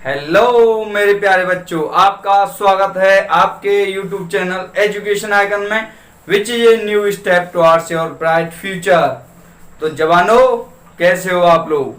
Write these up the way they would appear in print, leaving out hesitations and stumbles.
Hello मेरे प्यारे बच्चों, आपका स्वागत है आपके YouTube चैनल एजुकेशन आइकन में, which is a new step towards your bright future. तो जवानों, कैसे हो आप लोग?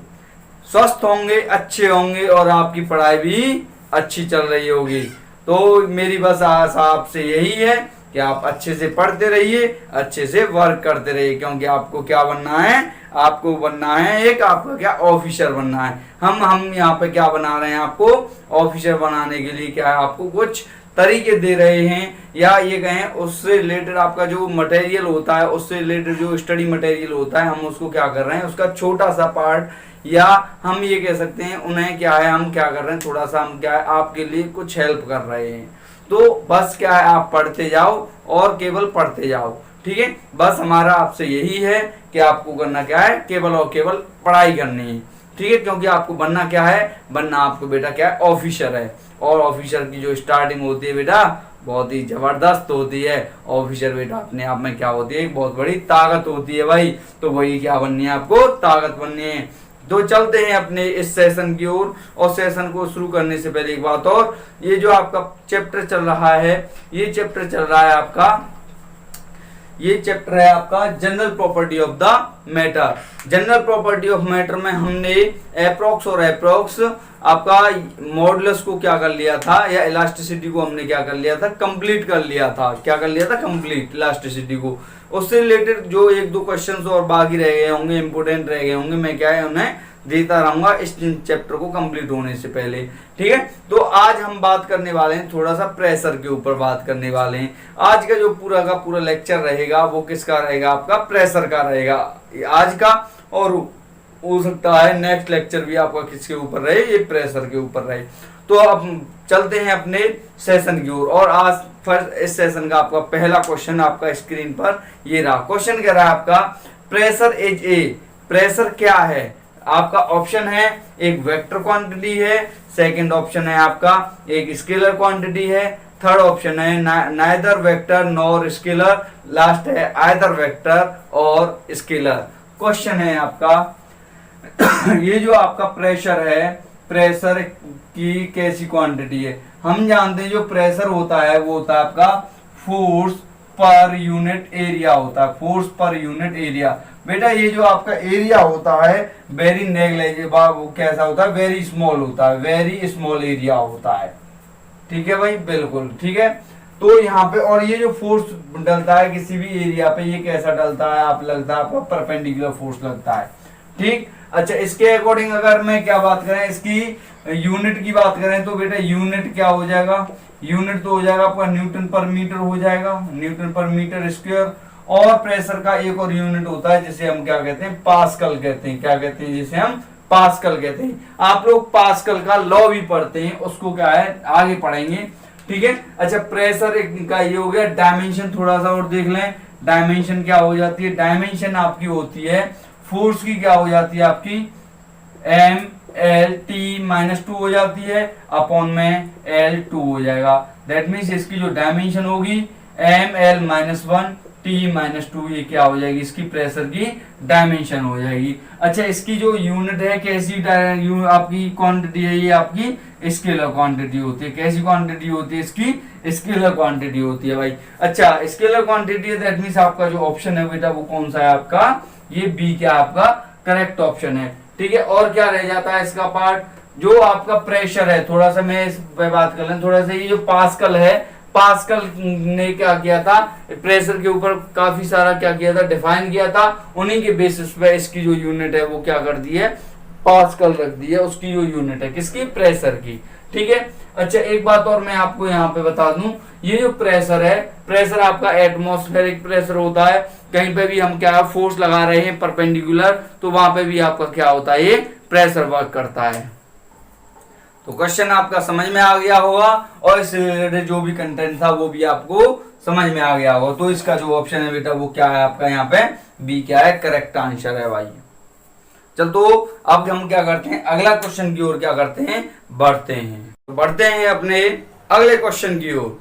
स्वस्थ होंगे, अच्छे होंगे और आपकी पढ़ाई भी अच्छी चल रही होगी। तो मेरी बस आशा आपसे यही है कि आप अच्छे से पढ़ते रहिए, अच्छे से वर्क करते रहिए, क्योंकि आपको क्या बनना है? आपको बनना है एक आपका क्या ऑफिसर बनना है। हम यहाँ पे क्या बना रहे हैं? आपको ऑफिसर बनाने के लिए क्या है, आपको कुछ तरीके दे रहे हैं, या ये कहें उससे रिलेटेड आपका जो मटेरियल होता है, उससे रिलेटेड जो स्टडी मटेरियल होता है, हम उसको क्या कर रहे हैं, उसका छोटा सा पार्ट, या हम ये कह सकते हैं उन्हें क्या है, हम क्या कर रहे हैं, थोड़ा सा हम क्या है आपके लिए कुछ हेल्प कर रहे हैं। तो बस क्या है, आप पढ़ते जाओ और केवल पढ़ते जाओ, ठीक है। बस हमारा आपसे यही है कि आपको करना क्या है, केवल और केवल पढ़ाई करनी है, ठीक है। क्योंकि आपको बनना क्या है, बनना आपको बेटा क्या है, ऑफिसर है। और ऑफिसर की जो स्टार्टिंग होती है बेटा, बहुत ही जबरदस्त होती है। ऑफिसर बेटा अपने आप में क्या होती है, एक बहुत बड़ी ताकत होती है भाई। तो वही क्या बननी है, आपको ताकत बननी है। तो चलते हैं अपने इस सेशन की ओर। और सेशन को शुरू करने से पहले एक बात और, ये जो आपका चैप्टर चल रहा है, ये चैप्टर चल रहा है आपका, ये चैप्टर है आपका general property of the matter. General property of matter में हमने एप्रोक्स और एप्रोक्स आपका मॉडुलस को क्या कर लिया था, या इलास्टिसिटी को हमने क्या कर लिया था, कंप्लीट कर लिया था। क्या कर लिया था? कंप्लीट इलास्टिसिटी को। उससे रिलेटेड जो एक दो क्वेश्चंस और बाकी रह गए होंगे, इंपोर्टेंट रह गए होंगे, मैं क्या है उन्हें देता रहूंगा इस चैप्टर को कंप्लीट होने से पहले, ठीक है। तो आज हम बात करने वाले हैं, थोड़ा सा प्रेशर के ऊपर बात करने वाले हैं। आज का जो पूरा का पूरा लेक्चर रहेगा वो किसका रहेगा? आपका प्रेशर का रहेगा आज का। और हो सकता है नेक्स्ट लेक्चर भी आपका किसके ऊपर रहे, ये प्रेशर के ऊपर रहे। तो अब चलते हैं अपने सेशन की ओर। और आज फर्स्ट इस सेशन का आपका पहला क्वेश्चन आपका स्क्रीन पर ये रहा। क्वेश्चन कह रहा है आपका, प्रेशर इज ए, प्रेशर क्या है? आपका ऑप्शन है एक वेक्टर क्वांटिटी है, सेकंड ऑप्शन है आपका एक स्केलर क्वांटिटी है, थर्ड ऑप्शन है neither vector nor scalar, last है आइदर वेक्टर और स्केलर। क्वेश्चन है आपका ये जो आपका प्रेशर है, प्रेशर की कैसी क्वांटिटी है? हम जानते हैं जो प्रेशर होता है वो होता है आपका फोर्स पर यूनिट एरिया होता है, फोर्स पर यूनिट एरिया। बेटा ये जो आपका एरिया होता है वेरी नेग्लिजिबल, वो कैसा होता है, वेरी स्मॉल होता है, वेरी स्मॉल एरिया होता है, ठीक है भाई, बिल्कुल ठीक है। तो यहाँ पे और ये जो फोर्स डलता है किसी भी एरिया पे, ये कैसा डलता है, आप लगता है आपको परपेंडिकुलर फोर्स लगता है, ठीक। अच्छा, इसके अकॉर्डिंग अगर मैं क्या बात करें, इसकी यूनिट की बात करें तो बेटा यूनिट क्या हो जाएगा, यूनिट तो हो जाएगा आपका न्यूटन पर मीटर हो जाएगा, न्यूटन पर मीटर स्क्वायर। और प्रेशर का एक और यूनिट होता है जिसे हम क्या कहते हैं, पास्कल कहते हैं। क्या कहते हैं? जिसे हम पास्कल कहते हैं। आप लोग पास्कल का लॉ भी पढ़ते हैं, उसको क्या है आगे पढ़ेंगे, ठीक है। अच्छा, प्रेशर एक का ये हो गया। डायमेंशन थोड़ा सा और देख लें, डायमेंशन क्या हो जाती है? डायमेंशन आपकी होती है फोर्स की, क्या हो जाती है आपकी, ML/T-2 हो जाती है, अपॉन में L2 हो जाएगा। दैट मीन्स इसकी जो डायमेंशन होगी ML-1 T-2, ये क्या हो जाएगी, इसकी प्रेशर की डायमेंशन हो जाएगी। अच्छा, इसकी जो यूनिट है कैसी आपकी क्वांटिटी है, ये आपकी स्केलर क्वांटिटी होती है। कैसी क्वांटिटी होती है? इसकी स्केलर क्वांटिटी होती है भाई। अच्छा, स्केलर क्वांटिटी है, दैट मीन्स आपका जो ऑप्शन है बेटा वो कौन सा है आपका, ये बी क्या आपका करेक्ट ऑप्शन है, ठीक है। और क्या रह जाता है इसका पार्ट, जो आपका प्रेशर है, थोड़ा सा मैं इस पे बात कर लें थोड़ा सा। ये जो पास्कल है, पास्कल ने क्या किया था, प्रेशर के ऊपर काफी सारा क्या किया था, डिफाइन किया था। उन्हीं के बेसिस पे इसकी जो यूनिट है वो क्या कर दी है, पास्कल रख दी है, उसकी जो यूनिट है किसकी, प्रेशर की, ठीक है। अच्छा, एक बात और मैं आपको यहाँ पे बता दूं, ये जो प्रेशर है, प्रेशर आपका एटमॉस्फेरिक प्रेशर होता है। कहीं पे भी हम क्या फोर्स लगा रहे हैं परपेंडिकुलर, तो वहां पे भी आपका क्या होता है, ये प्रेशर वर्क करता है। तो क्वेश्चन आपका समझ में आ गया होगा, और इससे रिलेटेड जो भी कंटेंट था वो भी आपको समझ में आ गया होगा। तो इसका जो ऑप्शन है बेटा वो क्या है आपका, यहाँ पे बी क्या है, करेक्ट आंसर है भाई। चल, तो अब हम क्या करते हैं, अगला क्वेश्चन की ओर क्या करते हैं, बढ़ते हैं अपने अगले क्वेश्चन की ओर।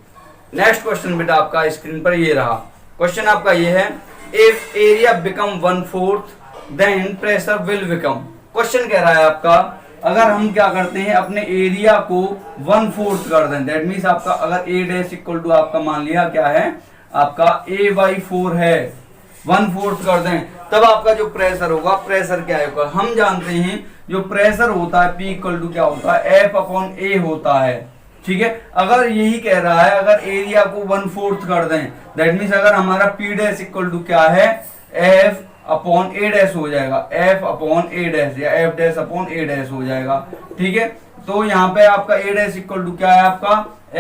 नेक्स्ट क्वेश्चन बेटा आपका स्क्रीन पर ये रहा। क्वेश्चन आपका ये है, if area become 1/4 then pressure will become. Question कह रहा है आपका, अगर हम क्या करते हैं अपने एरिया को 1/4 कर दें, दैट मीन्स आपका अगर ए डैश इक्वल टू आपका मान लिया क्या है आपका A/4 है, 1/4 कर दें, तब आपका जो प्रेशर होगा, प्रेशर क्या होगा हम जानते हैं, जो प्रेशर होता है P इक्वल टू क्या होता है F/A होता है। ठीक है, अगर यही कह रहा है अगर एरिया को 1/4 कर दें, दैट मीन्स अगर हमारा P डैश इक्वल टू क्या है F/A डैश हो जाएगा, F/A डैश या F dash upon A dash हो जाएगा। ठीक है, तो यहाँ पे आपका A डैश इक्वल टू क्या है आपका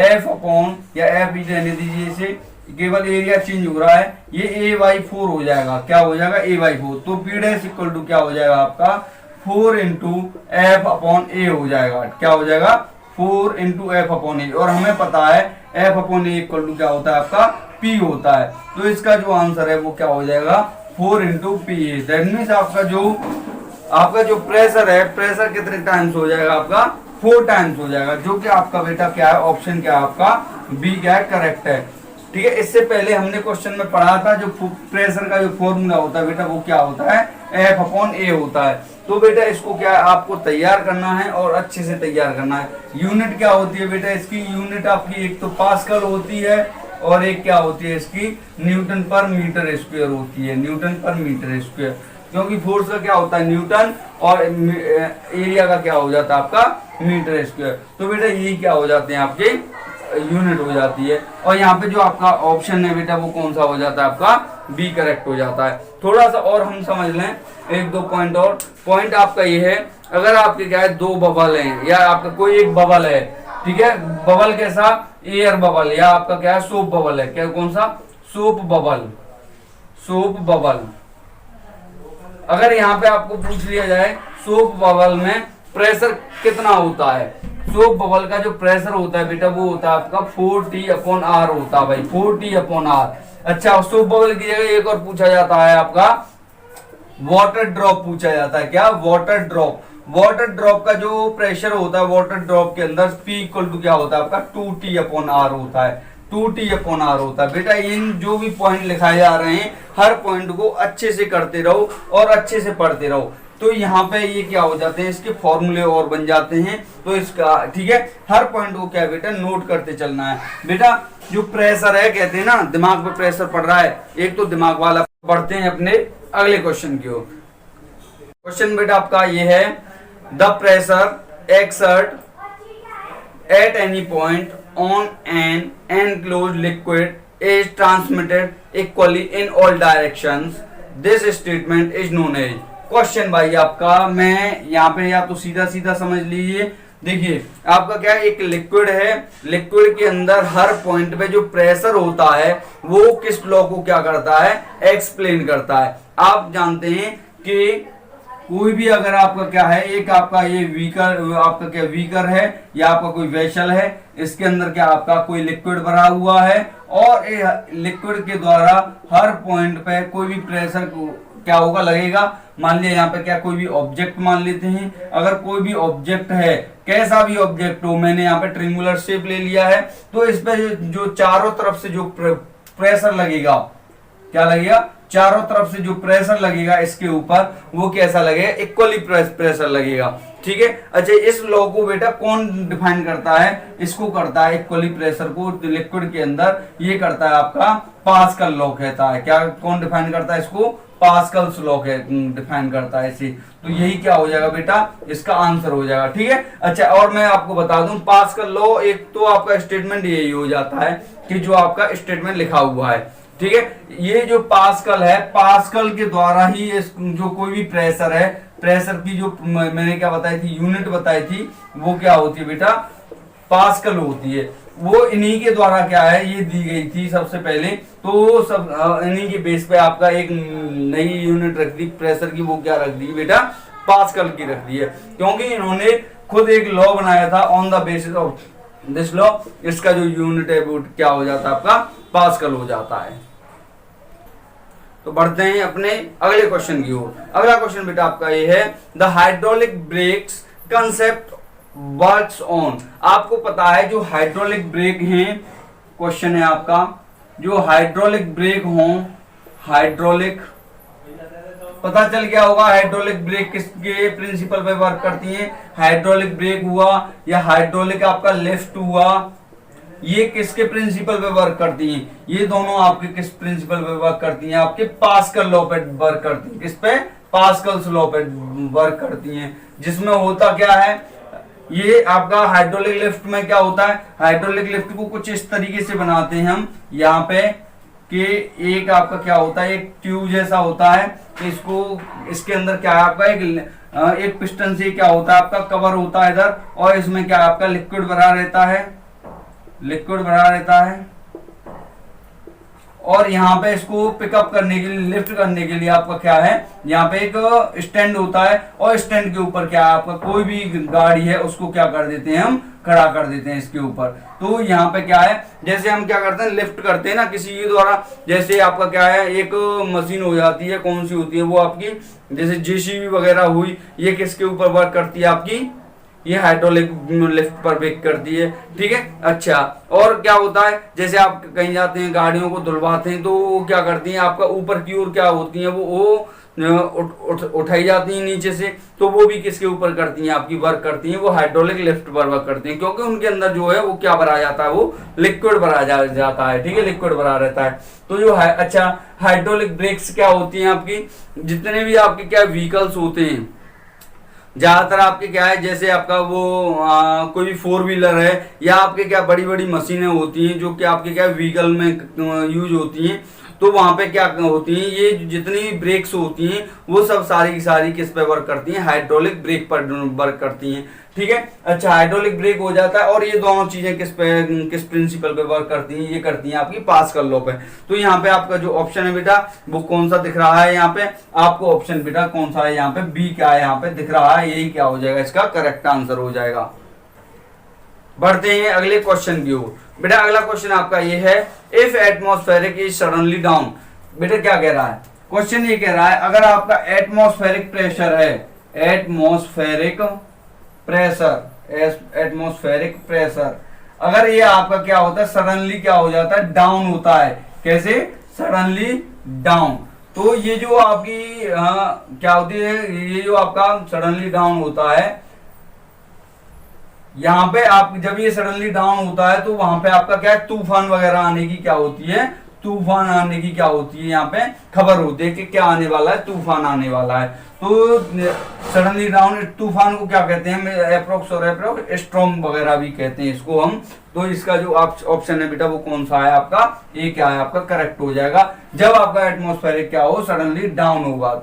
F अपॉन या F भी रहने दीजिए, इसे केवल एरिया चेंज हो रहा है, ये A/4 हो जाएगा, क्या हो जाएगा A/4, तो P डैश इक्वल टू क्या हो जाएगा आपका 4 इंटू F/A हो जाएगा, क्या हो जाएगा 4 इंटू F/A, और हमें पता है F/A इक्वल टू क्या होता है आपका P होता है, तो इसका जो आंसर है वो क्या हो जाएगा 4 इंटू P। दैट मीन्स आपका जो प्रेशर है, प्रेशर कितने टाइम्स हो जाएगा आपका 4 टाइम्स हो जाएगा, जो कि आपका बेटा क्या है ऑप्शन क्या है आपका बी क्या है करेक्ट है। ठीक है, इससे पहले हमने क्वेश्चन में पढ़ा था जो प्रेशर का जो फॉर्मूला होता है बेटा वो क्या होता है F/A होता है। तो बेटा इसको क्या है आपको तैयार करना है और अच्छे से तैयार करना है। यूनिट क्या होती है बेटा इसकी, यूनिट आपकी एक तो पास्कल होती है और एक क्या होती है इसकी न्यूटन पर मीटर स्क्वायर होती है, न्यूटन पर मीटर स्क्वायर, क्योंकि फोर्स का क्या होता है न्यूटन और एरिया का क्या हो जाता है आपका मीटर स्क्वायर। तो बेटा यही क्या हो जाते हैं आपके यूनिट हो जाती है, और यहाँ पे जो आपका ऑप्शन है बेटा वो कौन सा हो जाता है आपका बी करेक्ट हो जाता है। थोड़ा सा और हम समझ लें एक दो पॉइंट, और पॉइंट आपका ये है अगर आपके क्या है दो बबल हैं या आपका कोई एक बबल है, ठीक है, बबल कैसा एयर बबल या आपका क्या है सोप बबल है, क्या कौन सा सोप बबल, सोप बबल। अगर यहाँ पे आपको पूछ लिया जाए सोप बबल में प्रेशर कितना होता है, सोप बबल का जो प्रेशर होता है बेटा वो होता है आपका 4T/R होता है भाई, 4T/R। अच्छा, सोप बबल की जगह एक और पूछा जाता है आपका वाटर ड्रॉप पूछा जाता है, क्या वाटर ड्रॉप। वाटर ड्रॉप का जो प्रेशर होता है वाटर ड्रॉप के अंदर P इक्वल टू क्या होता है आपका 2T/R होता है, 2T/R होता है। बेटा इन जो भी पॉइंट लिखाए जा रहे हैं हर पॉइंट को अच्छे से करते रहो और अच्छे से पढ़ते रहो, तो यहाँ पे ये क्या हो जाते हैं इसके फॉर्मूले और बन जाते हैं। तो इसका ठीक है हर पॉइंट को क्या बेटा नोट करते चलना है। बेटा जो प्रेशर है कहते हैं ना दिमाग पे प्रेशर पड़ रहा है, एक तो दिमाग वाला पढ़ते हैं अपने अगले क्वेश्चन की ओर। क्वेश्चन बेटा आपका ये है the pressure exert at any point on an enclosed liquid is transmitted equally in all directions, this statement is known as. Question भाई आपका मैं यहाँ पे या तो सीधा सीधा समझ लीजिए, देखिए आपका क्या एक लिक्विड है, लिक्विड के अंदर हर पॉइंट पे जो प्रेशर होता है वो किस लॉ को क्या करता है एक्सप्लेन करता है। आप जानते हैं कि कोई भी अगर आपका क्या है एक आपका ये वीकर, आपका क्या वीकर है या आपका कोई वेसल है, इसके अंदर क्या आपका कोई लिक्विड भरा हुआ है और लिक्विड के द्वारा हर पॉइंट पे कोई भी प्रेशर क्या होगा लगेगा। मान लिया यहाँ पे क्या कोई भी ऑब्जेक्ट मान लेते हैं, अगर कोई भी ऑब्जेक्ट है कैसा भी ऑब्जेक्ट हो, मैंने यहाँ पे ट्रिंगुलर शेप ले लिया है, तो इस पे जो चारों तरफ से जो प्रेशर लगेगा क्या लगेगा, चारों तरफ से जो प्रेशर लगेगा इसके ऊपर वो कैसा लगेगा इक्वली प्रेशर लगेगा। ठीक है, अच्छा इस लॉ को बेटा कौन डिफाइन करता है, इसको करता है इक्वली प्रेशर को लिक्विड के अंदर, ये करता है आपका पास्कल लॉ कहता है। क्या कौन डिफाइन करता है इसको, पास्कल्स लॉ डिफाइन करता है इसे। तो यही क्या हो जाएगा बेटा इसका आंसर हो जाएगा। ठीक है, अच्छा और मैं आपको बता दूं पास्कल लॉ एक तो आपका स्टेटमेंट यही हो जाता है कि जो आपका स्टेटमेंट लिखा हुआ है। ठीक है, ये जो पास्कल है पास्कल के द्वारा ही जो कोई भी प्रेशर है, प्रेशर की जो मैंने क्या बताई थी यूनिट बताई थी वो क्या होती है बेटा पास्कल होती है। वो इन्हीं के द्वारा क्या है ये दी गई थी सबसे पहले, तो सब इन्हीं के बेस पे आपका एक नई यूनिट रख दी प्रेशर की, वो क्या रख दी बेटा पास्कल की रख दी है, क्योंकि इन्होंने खुद एक लॉ बनाया था on the basis of this law, इसका जो यूनिट है वो क्या हो जाता है आपका पास्कल हो जाता है। तो बढ़ते हैं अपने अगले क्वेश्चन की ओर। अगला क्वेश्चन बेटा आपका ये है the hydraulic breaks concept works on. आपको पता है जो हाइड्रोलिक ब्रेक हैं, क्वेश्चन है आपका जो हाइड्रोलिक ब्रेक हो, हाइड्रोलिक पता चल गया होगा हाइड्रोलिक ब्रेक किसके प्रिंसिपल पे वर्क करती है। हाइड्रोलिक ब्रेक हुआ या हाइड्रोलिक आपका लिफ्ट हुआ, ये किसके प्रिंसिपल पे वर्क करती हैं? ये दोनों आपके किस प्रिंसिपल पे वर्क करती हैं? आपके पास्कल लॉ पे वर्क करती हैं। किस पे? पास्कल्स लॉ पे वर्क करती हैं। जिसमें होता क्या है, ये आपका हाइड्रोलिक लिफ्ट में क्या होता है, हाइड्रोलिक लिफ्ट को कुछ इस तरीके से बनाते हैं हम यहाँ पे कि एक आपका क्या होता है, एक ट्यूब जैसा होता है कि इसको, इसके अंदर क्या है आपका एक पिस्टन से क्या होता है आपका कवर होता है इधर, और इसमें क्या आपका लिक्विड भरा रहता है, लिक्विड भरा रहता है। और यहाँ पे इसको पिकअप करने के लिए, लिफ्ट करने के लिए आपका क्या है, यहाँ पे एक स्टैंड होता है, और स्टैंड के ऊपर क्या है आपका कोई भी गाड़ी है उसको क्या कर देते हैं हम, खड़ा कर देते हैं इसके ऊपर। तो यहाँ पे क्या है, जैसे हम क्या करते हैं, लिफ्ट करते हैं ना किसी के द्वारा, जैसे आपका क्या है एक मशीन हो जाती है, कौन सी होती है वो आपकी, जैसे जेसीबी वगैरह हुई, ये किसके ऊपर वर्क करती है आपकी, ये हाइड्रोलिक लिफ्ट पर वर्क करती है। ठीक है, अच्छा और क्या होता है, जैसे आप कहीं जाते हैं गाड़ियों को धुलवाते हैं, तो वो क्या करती हैं आपका ऊपर की ओर क्या होती हैं, वो उठाई जाती हैं नीचे से, तो वो भी किसके ऊपर करती हैं आपकी, वर्क करती हैं, वो हाइड्रोलिक लिफ्ट पर वर्क करती हैं, क्योंकि उनके अंदर जो है वो क्या भरा जाता है, वो लिक्विड भरा जाता है। ठीक है, लिक्विड भरा रहता है। तो जो है अच्छा हाइड्रोलिक ब्रेक्स क्या होती हैं आपकी, जितने भी आपके क्या व्हीकल्स होते हैं, ज्यादातर आपके क्या है, जैसे आपका वो कोई भी 4 व्हीलर है, या आपके क्या बड़ी बड़ी मशीनें होती हैं जो कि आपके क्या व्हीकल में यूज होती हैं, तो वहां पे क्या होती हैं, ये जितनी ब्रेक्स होती हैं वो सब सारी की सारी किस पे वर्क करती हैं, हाइड्रोलिक ब्रेक पर वर्क करती हैं। ठीक है, अच्छा हाइड्रोलिक ब्रेक हो जाता है, और ये दोनों चीजें किस प्रिंसिपल पे वर्क करती हैं, ये करती हैं आपकी पास्कल लॉ पे। तो यहाँ पे आपका जो ऑप्शन है बेटा वो कौन सा दिख रहा है, यहाँ पे आपको ऑप्शन बेटा कौन सा है, यहाँ पे बी क्या है, यहाँ पे दिख रहा है, यही क्या हो जाएगा, इसका करेक्ट आंसर हो जाएगा। बढ़ते हैं अगले क्वेश्चन की ओर। बेटा अगला क्वेश्चन आपका ये है, if atmospheric is suddenly down. बेटा क्या कह रहा है, क्वेश्चन ये कह रहा है, अगर आपका एटमॉस्फेरिक प्रेशर है, एटमॉस्फेरिक प्रेशर अगर ये आपका क्या होता है, सडनली क्या हो जाता है, डाउन होता है। कैसे? Suddenly down. तो ये जो आपकी क्या होती है, ये जो आपका सडनली डाउन होता है, यहाँ पे आप जब ये सडनली डाउन होता है तो वहां पे आपका क्या है, तूफान वगैरह आने की क्या होती है, तूफान आने की क्या होती है, यहाँ पे खबर होती है कि क्या आने वाला है, तूफान आने वाला है। तो सडनली डाउन तूफान को क्या कहते हैं, एप्रोक्स और एप्रोक्स स्टॉर्म वगैरह भी कहते हैं इसको हम। तो इसका जो ऑप्शन है बेटा वो कौन सा है आपका, ये क्या है आपका करेक्ट हो जाएगा, जब आपका एटमॉस्फेरिक क्या हो, सडनली डाउन होगा।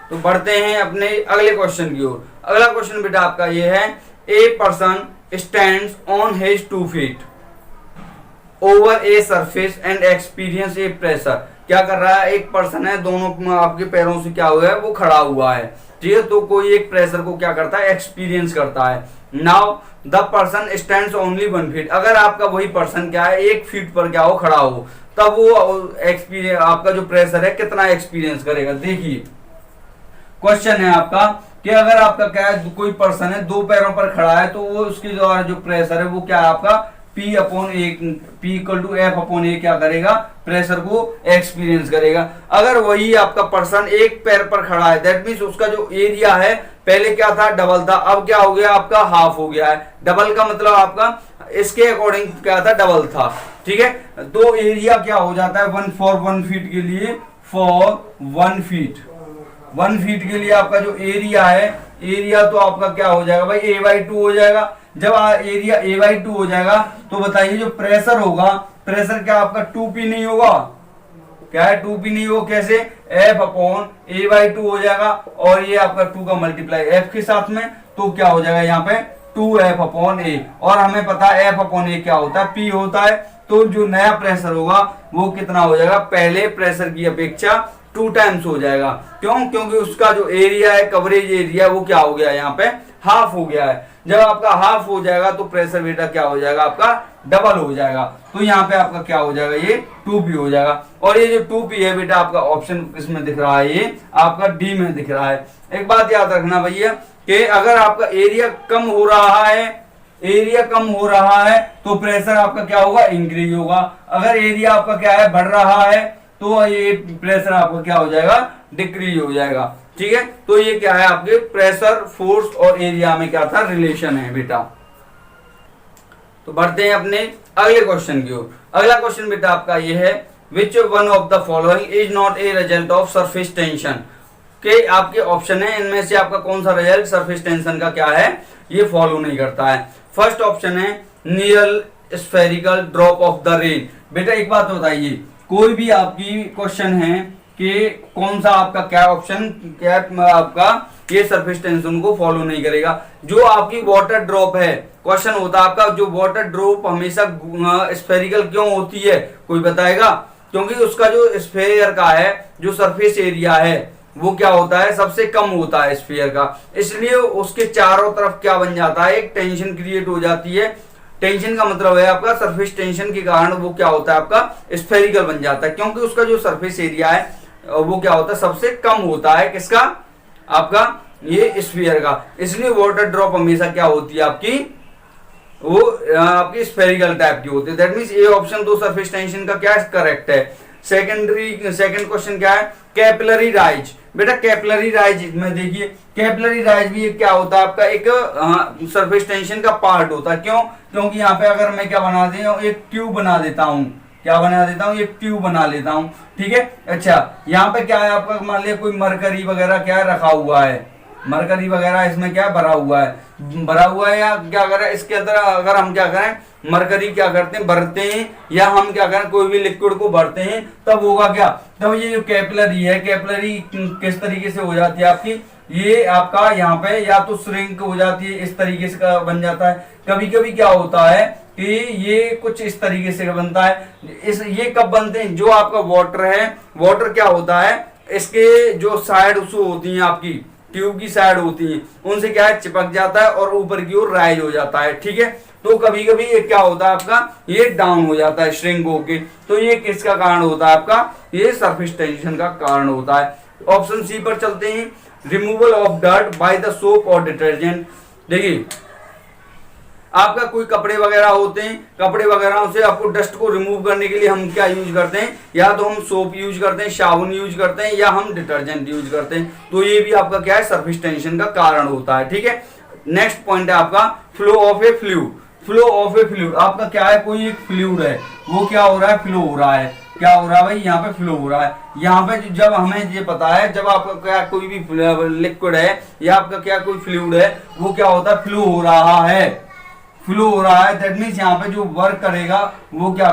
तो बढ़ते हैं अपने अगले क्वेश्चन की ओर। अगला क्वेश्चन बेटा आपका ये है, a person stands on his 2 feet over a surface and experience A pressure. क्या कर रहा है, एक पर्सन है, दोनों आपके पैरों से क्या हुआ है, वो खड़ा हुआ है। ठीक है, तो कोई एक प्रेशर को क्या करता है, एक्सपीरियंस करता है। Now the person stands only 1 feet। अगर आपका वही पर्सन क्या है, 1 feet पर क्या हो, खड़ा हो, तब वो एक्सपीरियंस आपका जो प्रेशर है कितना एक्सपीरियंस करेगा। देखिए क्वेश्चन है आपका कि अगर आपका क्या है, कोई पर्सन है 2 पैरों पर खड़ा है, तो वो उसके द्वारा जो प्रेशर है वो क्या है आपका P/F/A क्या करेगा, प्रेशर को एक्सपीरियंस करेगा। अगर वही आपका पर्सन एक पैर पर खड़ा है, दैट मीन्स उसका जो एरिया है पहले क्या था, डबल था, अब क्या हो गया आपका, हाफ हो गया है। डबल का मतलब आपका इसके अकॉर्डिंग क्या था, डबल था। ठीक है, तो एरिया क्या हो जाता है, 1 feet के लिए, फॉर 1 feet 1 feet के लिए आपका जो एरिया है, एरिया तो आपका क्या हो जाएगा भाई, A/2 हो जाएगा। जब एरिया A/2 हो जाएगा तो बताइए जो प्रेशर होगा, प्रेशर क्या आपका 2P नहीं होगा, क्या है 2P नहीं हो, कैसे, F/A/2 हो जाएगा, और ये आपका 2 का मल्टीप्लाई F के साथ में, तो क्या हो जाएगा यहाँ पे 2F/A। और हमें पता है F/A क्या होता है, P होता है। तो जो नया प्रेशर होगा वो कितना हो जाएगा, पहले प्रेशर की अपेक्षा 2 times हो जाएगा। क्यों? क्योंकि उसका जो एरिया है, कवरेज एरिया, वो क्या हो गया, यहाँ पे हाफ हो गया है। जब आपका हाफ हो जाएगा तो प्रेशर बेटा क्या हो जाएगा, आपका डबल हो जाएगा। तो यहाँ पे आपका क्या हो जाएगा, ये 2P हो जाएगा। और ये जो 2P है बेटा आपका ऑप्शन इसमें दिख रहा है, ये आपका डी में दिख रहा है। एक बात याद रखना भैया कि अगर आपका एरिया कम हो रहा है, एरिया कम हो रहा है तो प्रेशर आपका क्या होगा, इंक्रीज होगा। अगर एरिया आपका क्या है, बढ़ रहा है, तो ये प्रेशर आपका क्या हो जाएगा, डिक्रीज हो जाएगा। ठीक है, तो ये क्या है आपके प्रेशर, फोर्स और एरिया में क्या था, रिलेशन है बेटा। तो बढ़ते हैं अपने अगले क्वेश्चन की ओर। अगला क्वेश्चन बेटा आपका ये है, which one of the following is not a result of surface tension. के आपके ऑप्शन है, इनमें से आपका कौन सा रिजल्ट सरफेस टेंशन का क्या है, ये फॉलो नहीं करता है। फर्स्ट ऑप्शन है near spherical drop of the rain. बेटा एक बात बताइए, कोई भी आपकी क्वेश्चन है कि कौन सा आपका क्या ऑप्शन क्या आपका ये सरफेस टेंशन को फॉलो नहीं करेगा। जो आपकी वाटर ड्रॉप है, क्वेश्चन होता है आपका जो वाटर ड्रॉप हमेशा स्फेरिकल क्यों होती है, कोई बताएगा? क्योंकि उसका जो स्फेयर का है जो सरफेस एरिया है वो क्या होता है, सबसे कम होता है स्फीयर का, इसलिए उसके चारों तरफ क्या बन जाता है, एक टेंशन क्रिएट हो जाती है। टेंशन का मतलब है आपका सरफेस टेंशन के कारण वो क्या होता है आपका स्फेरिकल बन जाता है, क्योंकि उसका जो सरफेस एरिया है वो क्या होता है, सबसे कम होता है, किसका, आपका ये स्फीयर का। इसलिए वाटर ड्रॉप हमेशा क्या होती है आपकी, वो आपकी स्फेरिकल टाइप की होती है। दैट मींस ए ऑप्शन दो सरफेस टेंशन का क्या करेक्ट है। सेकंड क्वेश्चन क्या है, कैपिलरी राइज। बेटा कैपिलरी राइज में देखिए, कैपिलरी राइज भी क्या होता है आपका एक सरफेस टेंशन का पार्ट होता है। क्यों? क्योंकि यहाँ पे अगर मैं क्या बना देता हूँ, एक ट्यूब बना देता हूँ, क्या बना देता हूँ, एक ट्यूब बना लेता हूँ। ठीक है, अच्छा यहाँ पे क्या है आपका, मान लिया कोई मरकरी वगैरह क्या रखा हुआ है, मरकरी वगैरह इसमें क्या भरा हुआ है या क्या करें, इसके अंदर अगर हम क्या करें, मरकरी क्या करते हैं, भरते हैं, या हम क्या करें कोई भी लिक्विड को भरते हैं, तब होगा क्या, तब ये जो कैपिलरी है, कैपिलरी किस तरीके से हो जाती है आपकी, ये आपका यहाँ पे या तो श्रिंक हो जाती है, इस तरीके से का बन जाता है। कभी कभी क्या होता है कि ये कुछ इस तरीके से बनता है। ये कब बनते हैं, जो आपका वाटर है, वाटर क्या होता है, इसके जो साइड होती है आपकी ट्यूब की साइड होती है, उनसे क्या है चिपक जाता है और ऊपर की ओर राइज हो जाता है। ठीक है, तो कभी कभी ये क्या होता है आपका, ये डाउन हो जाता है श्रिंक होके, तो ये किसका कारण होता है आपका, ये सरफेस टेंशन का कारण होता है। ऑप्शन सी पर चलते हैं, removal of dirt by the soap और डिटर्जेंट। देखिए आपका कोई कपड़े वगैरह होते हैं, कपड़े वगैरह से आपको डस्ट को रिमूव करने के लिए हम क्या यूज करते हैं, या तो हम सोप यूज करते हैं, साबुन यूज करते हैं, या हम डिटर्जेंट यूज करते हैं। तो ये भी आपका क्या है, सरफेस टेंशन का कारण होता है। ठीक है, नेक्स्ट पॉइंट है आपका flow of A fluid. Flow of A fluid आपका क्या है, कोई एक फ्लूइड है, वो क्या हो रहा है, फ्लो हो रहा है। क्या हो रहा है भाई, यहाँ पे फ्लो हो रहा है। यहाँ पे जब हमें ये पता है, जब आपका क्या कोई भी लिक्विड है या आपका क्या कोई फ्लूइड है, वो क्या होता है, फ्लो हो रहा है, फ्लो हो रहा है। दैट मीन्स यहाँ पे जो वर्क करेगा वो क्या,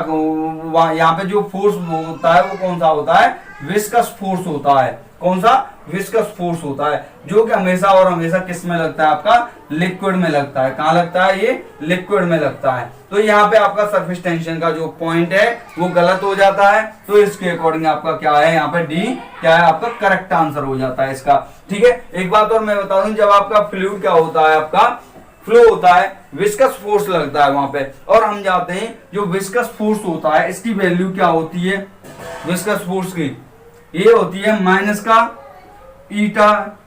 यहाँ पे जो फोर्स होता है वो कौन सा होता है, विस्कस फोर्स होता है। कौन सा, विस्कस फोर्स होता है, जो कि हमेशा और हमेशा किस में लगता है, आपका लिक्विड में लगता है। कहाँ लगता है, ये लिक्विड में लगता है। तो यहाँ पे आपका सरफेस टेंशन का जो पॉइंट है वो गलत हो जाता है, तो इसके अकॉर्डिंग आपका क्या है, यहाँ पे डी क्या है आपका करेक्ट आंसर हो जाता है इसका। ठीक है, एक बात और मैं बता दूं, जब आपका फ्लूइड क्या होता है, आपका फ्लो होता है, विस्कस फोर्स लगता है वहां पे, और हम जाते हैं जो विस्कस फोर्स होता है इसकी वैल्यू क्या होती है, विस्कस फोर्स की ये होती है माइनस का ईटा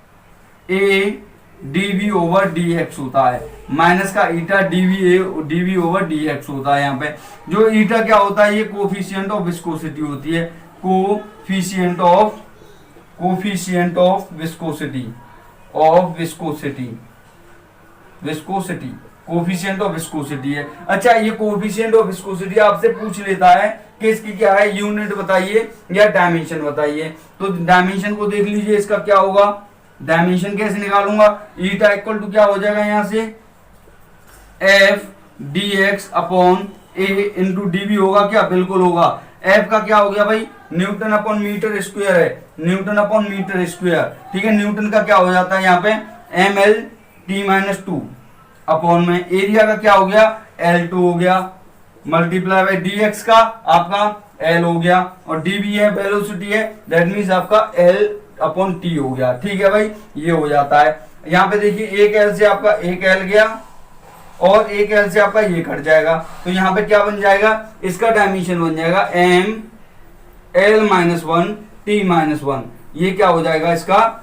ए डीवी ओवर डी एक्स होता है, माइनस का ईटा डीवी ओवर डी एक्स होता है। यहाँ पे जो ईटा क्या होता है, ये कोफिशिएंट ऑफ विस्कोसिटी होती है, coefficient of viscosity coefficient of viscosity है। अच्छा, ये कोफिशिएंट ऑफ विस्कोसिटी आपसे पूछ लेता है कि इसकी क्या है, यूनिट बताइए या डायमेंशन बताइए। तो डायमेंशन को देख लीजिए, इसका क्या होगा, डायमेंशन कैसे निकालूंगा, ईटा इक्वल टू क्या हो जाएगा, यहां से एफ डी एक्स अपॉन ए इंटू डीवी होगा क्या, बिल्कुल होगा। एफ का क्या हो गया भाई, न्यूटन अपॉन मीटर स्क्वायर है, न्यूटन अपॉन मीटर स्क्वायर। ठीक है, न्यूटन का क्या हो जाता है यहाँ पे एम एल t-2 अपॉन में एरिया का क्या हो गया, L2 हो गया, मल्टीप्लाई बाय dx का आपका L हो गया, और dv है वेलोसिटी है, दैट मीन्स आपका L अपॉन t हो गया। ठीक है भाई, ये हो जाता है। यहाँ पे देखिए एक L से आपका एक L गया और एक L से आपका ये कट जाएगा, तो यहाँ पे क्या बन जाएगा, इसका डायमेंशन बन जाएगा m L-1 t-1। ये क्या हो जाएगा इसका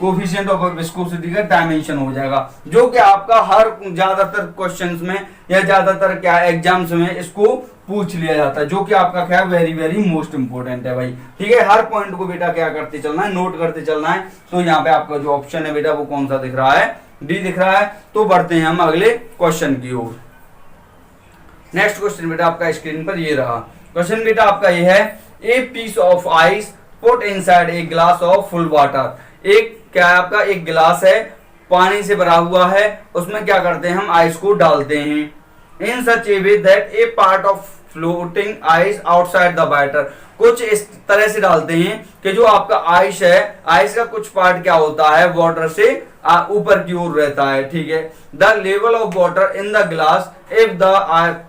कोफिशिएंट ऑफ विस्कोसिटी का डायमेंशन हो जाएगा, जो कि आपका हर ज्यादातर क्वेश्चंस में या ज्यादातर क्या एग्जाम्स में इसको पूछ लिया जाता है, जो कि आपका क्या वेरी वेरी मोस्ट इंपोर्टेंट है भाई। ठीक है, हर पॉइंट को बेटा क्या करते चलना है, नोट करते चलना है। तो यहाँ पे आपका जो ऑप्शन है बेटा वो कौन सा दिख रहा है, डी दिख रहा है। तो बढ़ते हैं हम अगले क्वेश्चन की ओर। नेक्स्ट क्वेश्चन बेटा आपका स्क्रीन पर ये रहा। क्वेश्चन बेटा आपका ये है, a piece of ice put inside a glass of full water. एक क्या है आपका, एक गिलास है, पानी से भरा हुआ है, उसमें क्या करते हैं हम आइस को डालते हैं। In such a way that a part of floating ice outside the batter. कुछ इस तरह से डालते हैं कि जो आपका आइस है, आइस का कुछ पार्ट क्या होता है वाटर से ऊपर की ओर रहता है। ठीक है, the level of water in the glass if the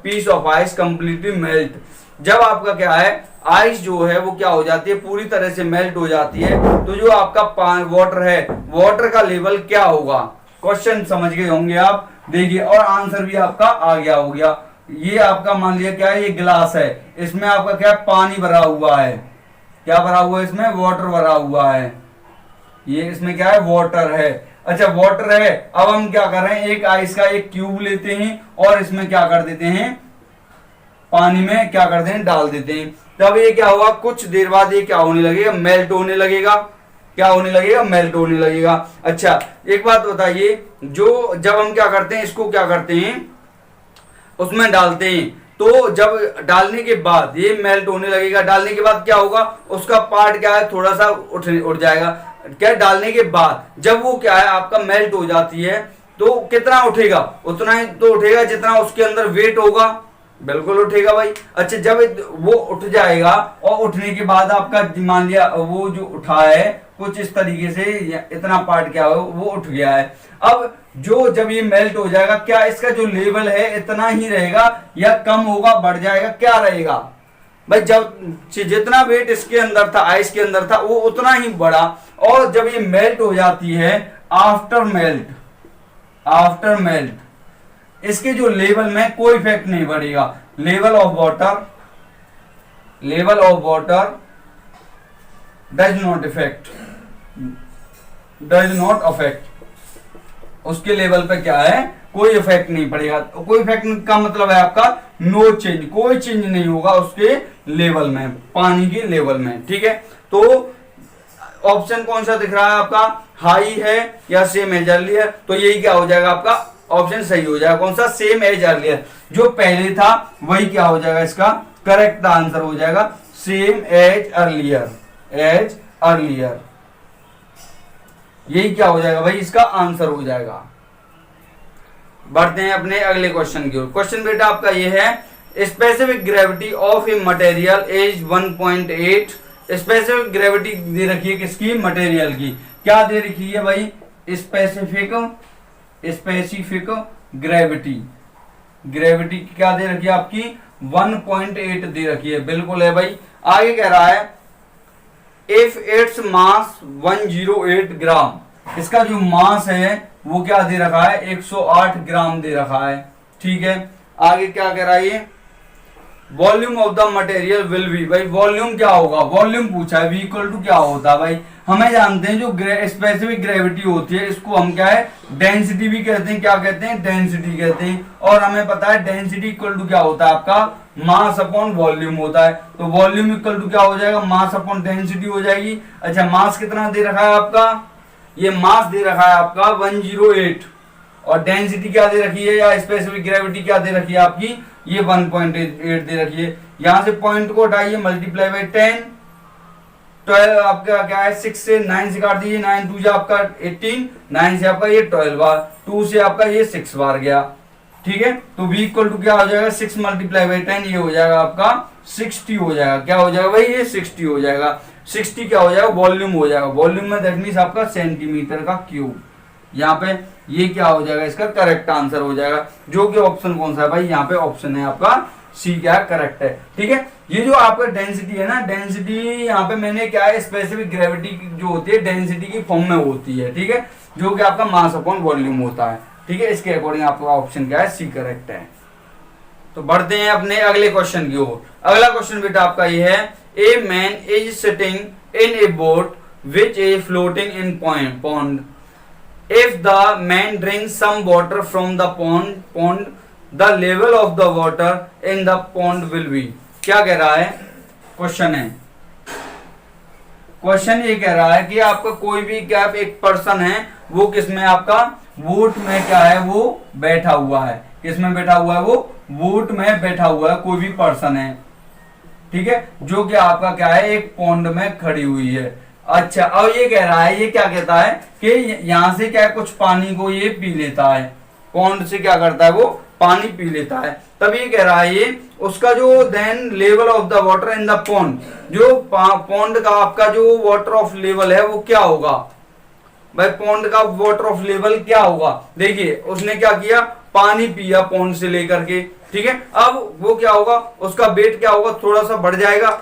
piece of ice completely melt. जब आपका क्या है आइस जो है वो क्या हो जाती है, पूरी तरह से मेल्ट हो जाती है, तो जो आपका वाटर है, वाटर का लेवल क्या होगा। क्वेश्चन समझ गए होंगे आप, देखिए, और आंसर भी आपका आ गया हो गया। ये आपका मान लिया क्या है, ये गिलास है, इसमें आपका क्या है, पानी भरा हुआ है। क्या भरा हुआ है इसमें, वाटर भरा हुआ है। ये इसमें क्या है, वाटर है। अच्छा वाटर है, अब हम क्या कर रहे हैं, एक आइस का एक क्यूब लेते हैं और इसमें क्या कर देते हैं, पानी में क्या करते हैं, डाल देते हैं। तब ये क्या होगा, कुछ देर बाद ये क्या होने लगेगा, मेल्ट होने लगेगा। क्या होने लगेगा, मेल्ट होने लगेगा। अच्छा एक बात बताइए, जो जब हम क्या करते हैं, इसको क्या करते हैं, उसमें डालते हैं, तो जब डालने के बाद ये मेल्ट होने लगेगा, डालने के बाद क्या होगा, उसका पार्ट क्या है, थोड़ा सा उठ जाएगा। क्या डालने के बाद जब वो क्या है आपका मेल्ट हो जाती है, तो कितना उठेगा, उतना ही तो उठेगा जितना उसके अंदर वेट होगा। बिल्कुल उठेगा भाई। अच्छा जब वो उठ जाएगा, और उठने के बाद आपका मान लिया वो जो उठा है कुछ इस तरीके से, इतना पार्ट क्या हो वो उठ गया है। अब जो जब ये मेल्ट हो जाएगा, क्या इसका जो लेवल है इतना ही रहेगा या कम होगा, बढ़ जाएगा, क्या रहेगा भाई। जब जितना वेट इसके अंदर था, आइस के अंदर था, वो उतना ही बढ़ा। और जब ये मेल्ट हो जाती है, आफ्टर मेल्ट इसके जो लेवल में कोई इफेक्ट नहीं पड़ेगा। Level of water does not affect उसके लेवल पे क्या है, कोई इफेक्ट नहीं पड़ेगा। कोई इफेक्ट का मतलब है आपका नो चेंज, कोई चेंज नहीं होगा उसके लेवल में, पानी के लेवल में। ठीक है, तो ऑप्शन कौन सा दिख रहा है आपका, हाई है या सेम एज अर्लियर। तो यही क्या हो जाएगा आपका, ऑप्शन सही हो जाएगा। कौन सा, सेम एज अर्लियर। जो पहले था वही क्या हो जाएगा, इसका करेक्ट आंसर हो जाएगा सेम एज अर्लियर। यही क्या हो जाएगा भाई, इसका आंसर हो जाएगा। बढ़ते हैं अपने अगले क्वेश्चन की ओर। क्वेश्चन बेटा आपका ये है, specific gravity of a material is 1.8। Specific gravity दे रखी है किसकी, मटेरियल की। क्या दे रखी है भाई, स्पेसिफिक ग्रेविटी क्या दे रखी है आपकी, 1.8 दे रखी है। बिल्कुल है भाई। आगे कह रहा है इफ इट्स मास 108 ग्राम, इसका जो मास है वो क्या दे रखा है, 108 ग्राम दे रखा है। ठीक है, आगे क्या कह रहा है ये, volume of the material will be. भाई वॉल्यूम क्या होगा, वॉल्यूम पूछा है, v इक्वल टू क्या होता है भाई, हमें जानते हैं जो स्पेसिफिक ग्रेविटी होती है इसको हम क्या है, डेंसिटी भी कहते हैं। क्या कहते हैं, डेंसिटी कहते हैं। और हमें पता है डेंसिटी इक्वल टू क्या होता है आपका, मास अपॉन वॉल्यूम होता है। तो वॉल्यूम इक्वल टू क्या हो जाएगा, मास अपॉन डेंसिटी हो जाएगी। अच्छा मास कितना दे रखा है आपका, ये मास दे रखा है आपका 108, और डेंसिटी क्या दे रखी है, या स्पेसिफिक ग्रेविटी क्या दे रखी है आपकी, ये 1.8 दे रखी है। यहां से पॉइंट को हटाइए, मल्टीप्लाई बाई 10, 12 आपका क्या है, 6 से 9 से काट दीजिए, 9 2 आपका 18, 9 से आपका ये 12 बार, 2 से आपका ये 6 बार गया। ठीक है, तो v इक्वल टू क्या हो जाएगा, 6 मल्टीप्लाई बाई 10, ये हो जाएगा आपका 60 हो जाएगा। क्या हो जाएगा भाई, ये 60 हो जाएगा। 60 क्या हो जाएगा, वॉल्यूम हो जाएगा। वॉल्यूम में दैट मींस आपका सेंटीमीटर का क्यूब। यहाँ पे ये क्या हो जाएगा, इसका करेक्ट आंसर हो जाएगा, जो कि ऑप्शन कौन सा है भाई, यहाँ पे ऑप्शन है आपका सी, क्या करेक्ट है। ठीक है, ये जो आपका डेंसिटी है ना, डेंसिटी यहाँ पे मैंने क्या है, स्पेसिफिक ग्रेविटी जो होती है डेंसिटी की फॉर्म में होती है। ठीक है, जो कि आपका मास अपॉन वॉल्यूम होता है। ठीक है, इसके अकॉर्डिंग आपका ऑप्शन क्या है, सी करेक्ट है। तो बढ़ते हैं अपने अगले क्वेश्चन की ओर। अगला क्वेश्चन बेटा आपका ये है, a man is sitting in A boat which is floating in pond. If the man drinks some water from the pond, the level of the water in the pond will be. क्या कह रहा है, question है, question ये कह रहा है कि आपका कोई भी क्या एक पर्सन है, वो किसमें आपका बोट में क्या है, वो बैठा हुआ है, किसमें बैठा हुआ है, वो बोट में बैठा हुआ है, कोई भी पर्सन है, ठीक है, जो कि आपका क्या है एक पॉन्ड में खड़ी हुई है। अच्छा, अब ये कह रहा है, ये क्या कहता है कि यहां से क्या है, कुछ पानी को ये पी लेता है, पॉन्ड से क्या करता है, वो पानी पी लेता है। तब ये कह रहा है, ये उसका जो then level of the water in the pond, जो पॉन्ड का आपका जो वाटर ऑफ लेवल है वो क्या होगा भाई, पॉन्ड का वाटर ऑफ लेवल क्या होगा। देखिए उसने क्या किया, पानी पिया पॉन्ड से लेकर के, ठीक है, अब वो क्या होगा, उसका वेट क्या होगा, थोड़ा सा बढ़ जाएगा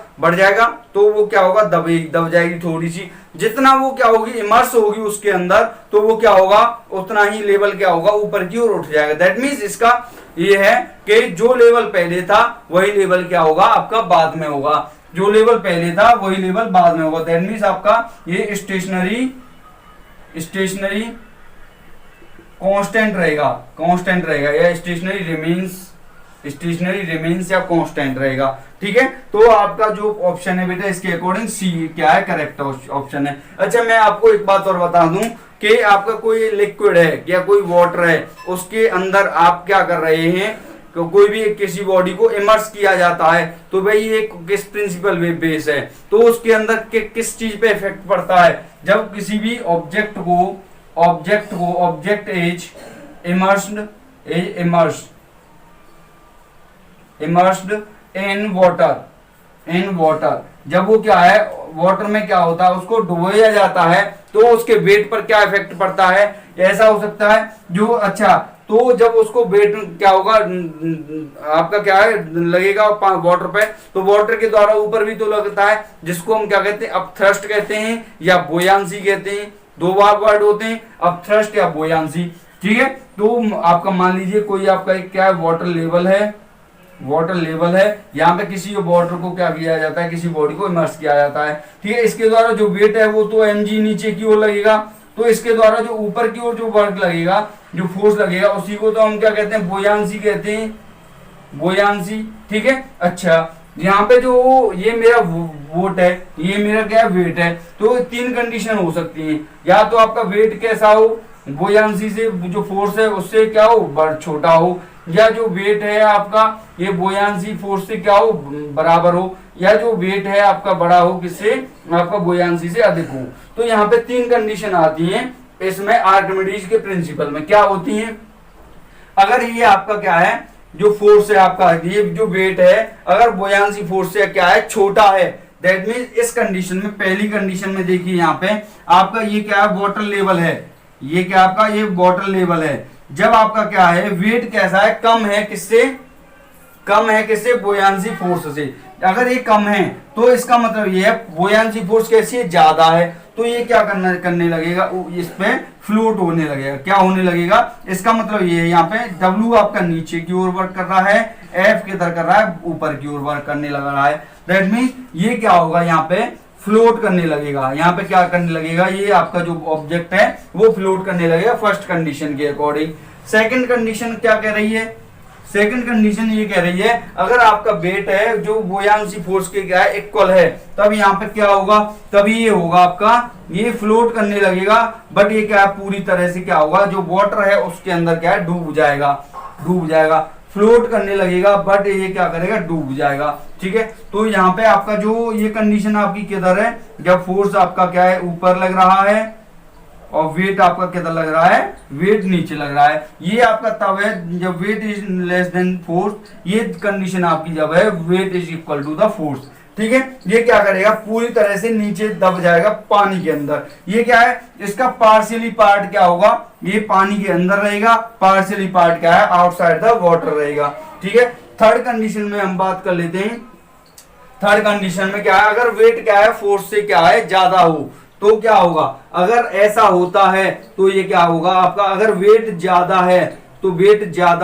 तो वो क्या होगा, दब जाएगी थोड़ी सी, जितना वो क्या होगी इमर्स होगी उसके अंदर, तो वो क्या होगा, उतना ही लेवल क्या होगा, ऊपर की ओर उठ जाएगा। दैट मीन्स इसका ये है कि जो लेवल पहले था वही लेवल क्या होगा, आपका बाद में होगा, जो लेवल पहले था वही लेवल बाद में होगा। दैट मीन्स आपका ये स्टेशनरी कांस्टेंट रहेगा या स्टेशनरी रिमेन्स या कांस्टेंट रहेगा, ठीक है। तो आपका जो ऑप्शन है बेटा इसके अकॉर्डिंग सी क्या है, करेक्ट ऑप्शन है। अच्छा, मैं आपको एक बात और बता दूं कि आपका कोई लिक्विड है या कोई वाटर है, उसके अंदर आप क्या कर रहे हैं, कोई भी किसी बॉडी को इमर्स किया जाता है, तो भाई ये किस प्रिंसिपल बेस है, तो उसके अंदर किस चीज पे इफेक्ट पड़ता है, जब किसी भी object is immersed in water, जब वो क्या है वाटर में क्या होता है, उसको डुबोया जाता है, तो उसके वेट पर क्या इफेक्ट पड़ता है, ऐसा हो सकता है जो, अच्छा, तो जब उसको वेट क्या होगा, आपका क्या है लगेगा वाटर पे, तो वाटर के द्वारा ऊपर भी तो लगता है, जिसको हम क्या कहते हैं, अपथ्रस्ट कहते हैं या बोयांसी कहते हैं, दो बार वर्ड होते हैं, अपथ्रस्ट या बोयांसी, ठीक है। तो आपका मान लीजिए कोई आपका एक क्या है वाटर लेवल है, यहाँ पे किसी वाटर को क्या किया जाता है, किसी बॉडी को इमर्स किया जाता है, ठीक है। इसके द्वारा जो वेट है वो तो mg नीचे की ओर लगेगा, तो इसके द्वारा जो ऊपर की ओर जो वर्क लगेगा, जो फोर्स लगेगा, उसी को तो हम क्या कहते हैं, बोयांसी कहते हैं, बोयांसी, ठीक है। अच्छा, यहाँ पे जो ये मेरा वोट है, ये मेरा क्या वेट है, तो तीन कंडीशन हो सकती हैं, या तो आपका वेट कैसा हो, बोयांसी से जो फोर्स है उससे क्या हो, छोटा हो, या जो वेट है आपका ये बोयांसी फोर्स से क्या हो, बराबर हो, या जो वेट है आपका बड़ा हो, किससे, आपका बोयांसी से अधिक हो। तो यहाँ पे तीन कंडीशन आती हैं इसमें, आर्किमिडीज के प्रिंसिपल में क्या होती हैं। अगर ये आपका क्या है, जो फोर्स है आपका, ये जो वेट है अगर बोयांसी फोर्स से क्या है, छोटा है, दैट मीन्स इस कंडीशन में, पहली कंडीशन में देखिए यहाँ पे आपका ये क्या है, वाटर लेवल है, ये क्या आपका ये वाटर लेवल है, जब आपका क्या है वेट कैसा है, कम है किससे, बोयांसी फोर्स से। अगर ये कम है तो इसका मतलब ये है बोयांसी फोर्स कैसी है, ज्यादा है, तो ये क्या करने लगेगा, इस पे फ्लोट होने लगेगा, क्या होने लगेगा, इसका मतलब ये है यहाँ पे W आपका नीचे की ओर वर्क कर रहा है, F किधर कर रहा है, ऊपर की ओर वर्क करने लग रहा है। दैट मीन्स ये क्या होगा, यहाँ पे फ्लोट करने लगेगा, यहाँ पे क्या करने लगेगा, ये आपका जो ऑब्जेक्ट है वो फ्लोट करने लगेगा फर्स्ट कंडीशन के अकॉर्डिंग। सेकंड कंडीशन क्या कह रही है, सेकंड कंडीशन ये कह रही है अगर आपका वेट है जो बोयांसी फोर्स के क्या है इक्वल है, तब यहाँ पे क्या होगा, तभी ये होगा आपका ये फ्लोट करने लगेगा, बट ये क्या है पूरी तरह से क्या होगा, जो वाटर है उसके अंदर क्या है डूब जाएगा, फ्लोट करने लगेगा, बट ये क्या करेगा, डूब जाएगा, ठीक है। तो यहाँ पे आपका जो ये कंडीशन आपकी किधर है, जब फोर्स आपका क्या है ऊपर लग रहा है और वेट आपका किधर लग रहा है, वेट नीचे लग रहा है, ये आपका तब है जब weight is less than force, ये कंडीशन आपकी जब है weight is equal to the force, ठीक है। ये क्या करेगा, पूरी तरह से नीचे दब जाएगा पानी के अंदर। ये क्या है, इसका पार्शियली पार्ट क्या होगा, ये पानी के अंदर रहेगा, पार्शियली पार्ट क्या है, आउटसाइड द वाटर रहेगा, ठीक है। थर्ड कंडीशन में हम बात कर लेते हैं। थर्ड कंडीशन में क्या है, अगर वेट क्या है फोर्स से क्या है ज्यादा हो तो क्या होगा, अगर ऐसा होता है तो ये क्या होगा आपका, अगर वेट ज्यादा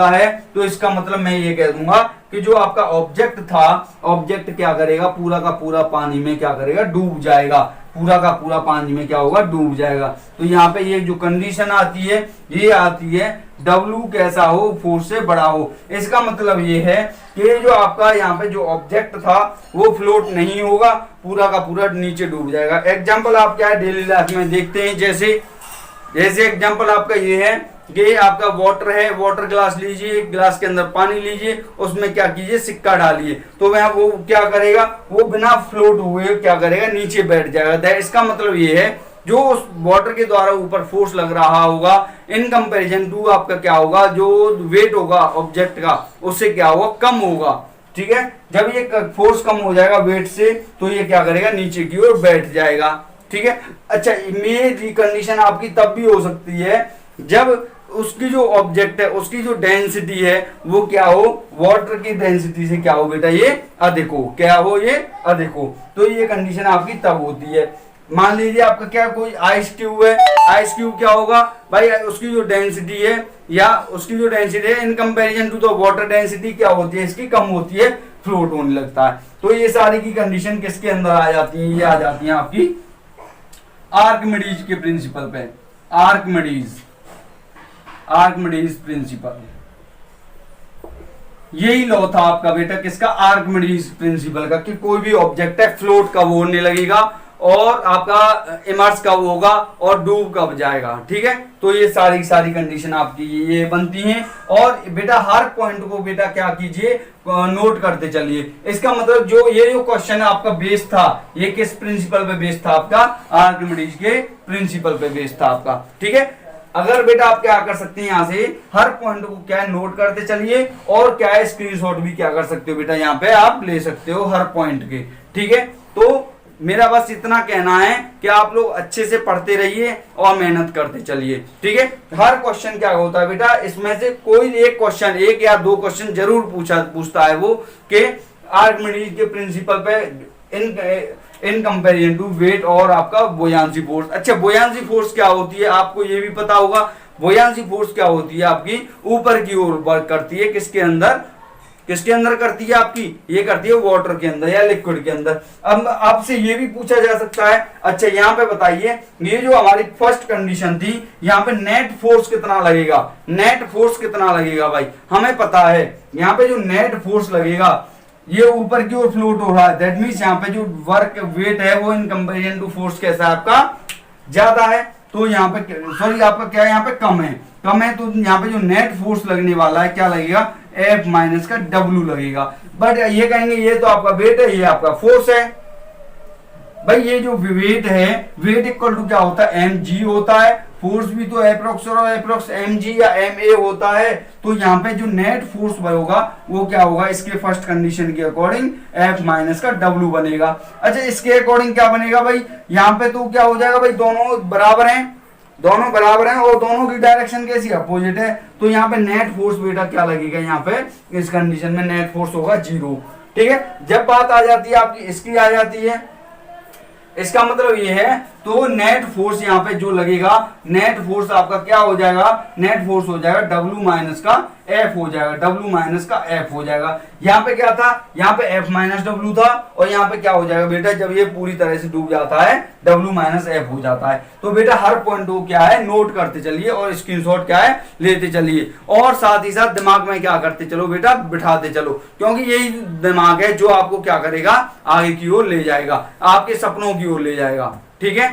है तो इसका मतलब मैं ये कह दूंगा कि जो आपका ऑब्जेक्ट था, ऑब्जेक्ट क्या करेगा, पूरा का पूरा पानी में क्या करेगा, डूब जाएगा। पूरा का पूरा पानी में क्या होगा, डूब जाएगा। तो यहाँ पे ये जो कंडीशन आती है ये आती है W कैसा हो, फोर्स से बड़ा हो। इसका मतलब ये है कि जो आपका यहाँ पे जो ऑब्जेक्ट था वो फ्लोट नहीं होगा, पूरा का पूरा नीचे डूब जाएगा। एग्जाम्पल आप क्या है डेली लाइफ में देखते हैं, जैसे एग्जाम्पल आपका ये है कि आपका वाटर है, वाटर ग्लास लीजिए, ग्लास के अंदर पानी लीजिए, उसमें क्या कीजिए, सिक्का डालिए, तो वह वो क्या करेगा, वो बिना फ्लोट हुए क्या करेगा, नीचे बैठ जाएगा। इसका मतलब ये है जो उस वाटर के द्वारा ऊपर फोर्स लग रहा होगा इन कंपैरिजन टू आपका क्या होगा, जो वेट होगा ऑब्जेक्ट का उससे क्या होगा, कम होगा। ठीक है, जब ये फोर्स कम हो जाएगा वेट से तो ये क्या करेगा, नीचे की ओर बैठ जाएगा। ठीक है, अच्छा ये कंडीशन आपकी तब भी हो सकती है जब उसकी जो ऑब्जेक्ट है उसकी जो डेंसिटी है वो क्या हो, वाटर की डेंसिटी से क्या हो बेटा, ये अधिक हो, क्या हो, ये अधिक हो। तो ये कंडीशन आपकी तब होती है। मान लीजिए आपका क्या कोई आइस क्यूब है, आइस क्यूब क्या होगा भाई, उसकी जो डेंसिटी है या उसकी जो डेंसिटी है in comparison to the water density क्या होती है, इसकी कम होती है, फ्लोट होने लगता है। तो ये सारी की कंडीशन किसके अंदर आ जाती है, ये आ जाती है आपकी आर्किमिडीज के प्रिंसिपल पे। आर्किमिडीज प्रिंसिपल, यही लॉ था आपका बेटा किसका, आर्किमिडीज प्रिंसिपल का, कि कोई भी ऑब्जेक्ट है फ्लोट कब होने लगेगा और आपका इमर्स कब होगा और डूब कब जाएगा। ठीक है, तो ये सारी कंडीशन आपकी ये बनती हैं। और बेटा हर पॉइंट को बेटा क्या कीजिए, नोट करते चलिए। इसका मतलब जो ये जो क्वेश्चन आपका बेस था ये किस प्रिंसिपल पे बेस था आपका, आर्किमिडीज के प्रिंसिपल पे बेस था आपका। ठीक है, अगर बेटा आप क्या कर सकते हैं, यहाँ से हर पॉइंट को क्या है नोट करते चलिए और क्या है स्क्रीनशॉट भी क्या कर सकते हो बेटा, यहाँ पे आप ले सकते हो हर पॉइंट के। ठीक है, तो मेरा बस इतना कहना है कि आप लोग अच्छे से पढ़ते रहिए और मेहनत करते चलिए। ठीक है, हर क्वेश्चन क्या होता है बेटा, इसमें से कोई एक क्वेश्चन, एक या दो क्वेश्चन जरूर पूछता है वो कि आर्किमिडीज के प्रिंसिपल पे इन कंपैरिजन टू वेट और आपका बुयांसी फोर्स। अच्छा बुयांसी फोर्स क्या होती है आपको ये भी पता होगा। बुयांसी फोर्स क्या होती है आपकी, ऊपर की ओर वर्क करती है, किसके अंदर करती है आपकी, ये करती है वाटर के अंदर या लिक्विड के अंदर। अब आपसे ये भी पूछा जा सकता है, अच्छा यहाँ पे बताइए, ये जो हमारी फर्स्ट कंडीशन थी यहाँ पे नेट फोर्स कितना लगेगा, नेट फोर्स कितना लगेगा भाई, हमें पता है यहाँ पे जो नेट फोर्स लगेगा ये ऊपर की ओर फ्लोट हो रहा है, दैट मींस यहाँ पे जो वर्क वेट है वो इन कंपैरिजन टू फोर्स कैसा है आपका, ज्यादा है। तो यहाँ पे सॉरी आपका क्या है, यहाँ पे कम है, तो यहाँ पे जो नेट फोर्स लगने वाला है क्या लगेगा, F माइनस का W लगेगा। बट ये कहेंगे ये तो आपका वेट है, ये आपका फोर्स है। भाई ये जो वेट है, वेट इक्वल टू क्या होता है, mg होता है, फोर्स भी तो अप्रोक्स mg या ma होता है। तो यहाँ पे जो नेट फोर्स होगा वो क्या होगा, इसके फर्स्ट कंडीशन के अकॉर्डिंग F माइनस का W बनेगा। अच्छा इसके अकॉर्डिंग क्या बनेगा भाई, यहाँ पे तो क्या हो जाएगा भाई, दोनों बराबर हैं और दोनों की डायरेक्शन कैसी अपोजिट है। तो यहाँ पे नेट फोर्स बेटा क्या लगेगा, यहाँ पे इस कंडीशन में नेट फोर्स होगा 0। ठीक है, जब बात आ जाती है आपकी इसकी आ जाती है, इसका मतलब ये है तो नेट फोर्स यहाँ पे जो लगेगा, नेट फोर्स आपका क्या हो जाएगा, नेट फोर्स हो जाएगा W माइनस का F हो जाएगा, W माइनस का F हो जाएगा। यहाँ पे क्या था, यहाँ पे F माइनस W था और यहाँ पे क्या हो जाएगा बेटा, जब ये पूरी तरह से डूब जाता है W माइनस F हो जाता है। तो बेटा हर पॉइंट को क्या है नोट करते चलिए और स्क्रीनशॉट क्या है लेते चलिए, और साथ ही साथ दिमाग में क्या करते चलो बेटा, बिठाते चलो, क्योंकि यही दिमाग है जो आपको क्या करेगा, आगे की ओर ले जाएगा, आपके सपनों की ओर ले जाएगा। ठीक है,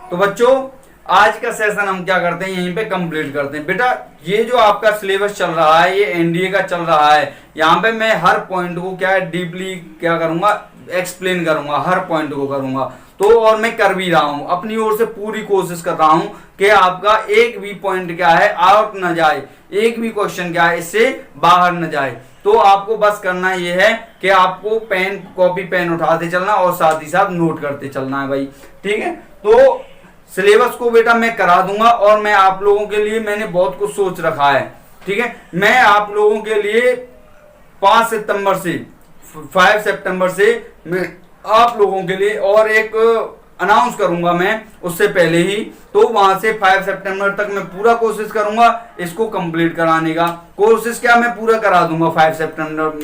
तो बच्चों आज का सेशन हम क्या करते हैं, यहीं पे कंप्लीट करते हैं। बेटा ये जो आपका सिलेबस चल रहा है ये एनडीए का चल रहा है, यहाँ पे मैं हर पॉइंट को क्या है डीपली क्या करूंगा, एक्सप्लेन करूंगा, हर पॉइंट को करूंगा। तो और मैं कर भी रहा हूं, अपनी ओर से पूरी कोशिश कर रहा हूं कि आपका एक भी पॉइंट क्या है आउट न जाए, एक भी क्वेश्चन क्या है इससे बाहर न जाए। तो आपको बस करना यह है कि आपको पेन कॉपी पेन उठाते चलना और साथ ही साथ नोट करते चलना है भाई। ठीक है, तो सिलेबस को बेटा मैं करा दूंगा और मैं आप लोगों के लिए मैंने बहुत कुछ सोच रखा है। ठीक है, मैं आप लोगों के लिए 5 सितंबर से मैं आप लोगों के लिए और एक अनाउंस करूंगा मैं उससे पहले ही, तो वहां से 5 सितंबर तक मैं पूरा कोशिश करूंगा इसको कंप्लीट कराने का। कोशिश क्या मैं पूरा करा दूंगा 5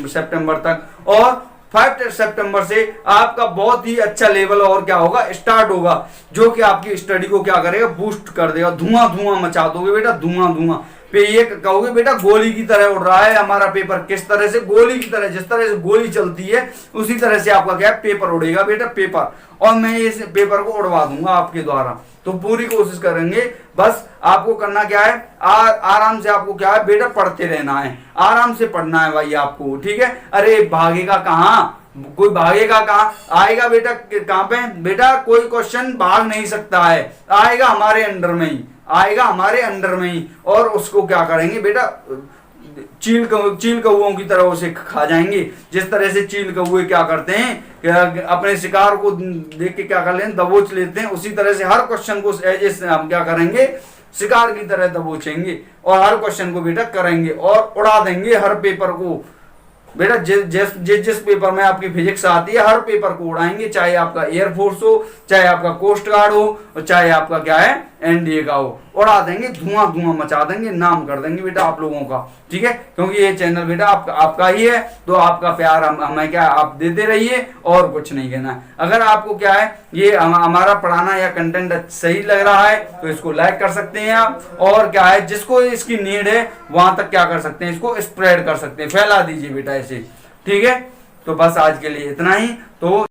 सितंबर तक, और 5 सितंबर से आपका बहुत ही अच्छा लेवल और क्या होगा स्टार्ट होगा, जो कि आपकी स्टडी को क्या करेगा बूस्ट कर देगा। धुआं धुआं मचा दोगे बेटा, धुआं धुआं पे ये कहोगे बेटा गोली की तरह उड़ रहा है हमारा पेपर। किस तरह से? गोली की तरह, जिस तरह से गोली चलती है उसी तरह से आपका क्या है पेपर उड़ेगा बेटा, पेपर। और मैं इस पेपर को उड़वा दूंगा आपके द्वारा। तो पूरी कोशिश करेंगे, बस आपको करना क्या है, आराम से आपको क्या है बेटा पढ़ते रहना है, आराम से पढ़ना है भाई आपको, ठीक है। अरे भागेगा कहाँ, कोई भागेगा कहाँ, आएगा बेटा कहाँ पे बेटा, कोई क्वेश्चन भाग नहीं सकता है, आएगा हमारे अंडर में ही, आएगा हमारे अंडर में ही। और उसको क्या करेंगे बेटा, चील कौओं की तरह उसे खा जाएंगे। जिस तरह से चील कौए क्या करते हैं, अपने शिकार को देख के क्या कर लेते हैं, दबोच लेते हैं, उसी तरह से हर क्वेश्चन को एज हम क्या करेंगे, शिकार की तरह दबोचेंगे और हर क्वेश्चन को बेटा करेंगे और उड़ा देंगे हर पेपर को बेटा। जिस पेपर में आपकी फिजिक्स आती है हर पेपर को उड़ाएंगे, चाहे आपका एयरफोर्स हो, चाहे आपका कोस्ट गार्ड हो, और चाहे आपका क्या है एनडीए का हो, उड़ा देंगे, धुआं धुआं मचा देंगे, नाम कर देंगे बेटा आप लोगों का, ठीक है। क्योंकि ये चैनल बेटा आपका ही है, तो आपका प्यार हमें क्या आप देते रहिए और कुछ नहीं कहना है। अगर आपको क्या है ये हमारा पढ़ाना या कंटेंट सही लग रहा है तो इसको लाइक कर सकते हैं आप, और क्या है जिसको इसकी नीड है वहां तक क्या कर सकते हैं, इसको स्प्रेड कर सकते हैं, फैला दीजिए बेटा ऐसे, ठीक है। तो बस आज के लिए इतना ही। तो